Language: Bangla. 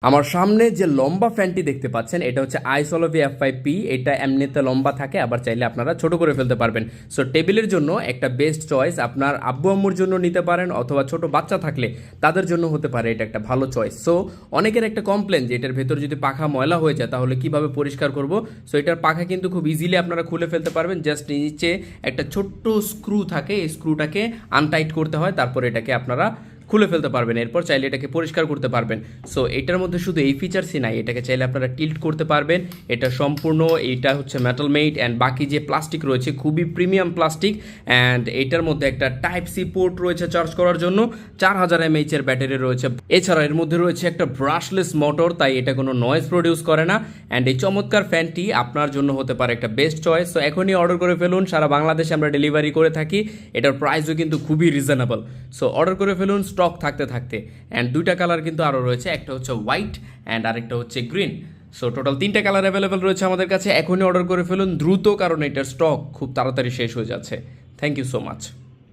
আমার সামনে যে লম্বা ফ্যানটি দেখতে পাচ্ছেন এটা হচ্ছে আইসোলোভি F5P। এটা এমনিতে লম্বা থাকে, আবার চাইলে আপনারা ছোট করে ফেলতে পারবেন। সো টেবিলের জন্য একটা বেস্ট চয়েস। আপনার আব্বু আম্মুর জন্য নিতে পারেন, অথবা ছোট বাচ্চা থাকলে তাদের জন্য হতে পারে এটা একটা ভালো চয়েস। সো অনেকের একটা কমপ্লেন যে এটার ভেতর যদি পাখা ময়লা হয়ে যায় তাহলে কিভাবে পরিষ্কার করব। সো এটার পাখা কিন্তু খুব ইজিলি আপনারা খুলে ফেলতে পারবেন। জাস্ট নিচে একটা ছোট্ট স্ক্রু থাকে, এই স্ক্রুটাকে আনটাইট করতে হয়, তারপর এটাকে আপনারা খুলে ফেলতে পারবেন। এরপর চাইলে এটাকে পরিষ্কার করতে পারবেন। সো এটার মধ্যে শুধু এই ফিচার্সই নাই, এটাকে চাইলে আপনারা টিল্ট করতে পারবেন। এটা সম্পূর্ণ এইটা হচ্ছে মেটাল মেড, অ্যান্ড বাকি যে প্লাস্টিক রয়েছে খুবই প্রিমিয়াম প্লাস্টিক। অ্যান্ড এটার মধ্যে একটা টাইপ সি পোর্ট রয়েছে চার্জ করার জন্য, 4000 mAh এর ব্যাটারি রয়েছে। এছাড়া এর মধ্যে রয়েছে একটা ব্রাশলেস মোটর, তাই এটা কোনো নয়েজ প্রডিউস করে না। অ্যান্ড এই চমৎকার ফ্যানটি আপনার জন্য হতে পারে একটা বেস্ট চয়েস। সো এখনই অর্ডার করে ফেলুন, সারা বাংলাদেশে আমরা ডেলিভারি করে থাকি। এটার প্রাইসও কিন্তু খুবই রিজনেবল। সো অর্ডার করে ফেলুন স্টক থাকতে থাকতে। অ্যান্ড দুইটা কালার কিন্তু আরও রয়েছে, একটা হচ্ছে হোয়াইট অ্যান্ড আরেকটা হচ্ছে গ্রিন। সো টোটাল 3টা কালার অ্যাভেলেবেল রয়েছে আমাদের কাছে। এখনই অর্ডার করে ফেলুন দ্রুত, কারণ এটার স্টক খুব তাড়াতাড়ি শেষ হয়ে যাচ্ছে। Thank you so much.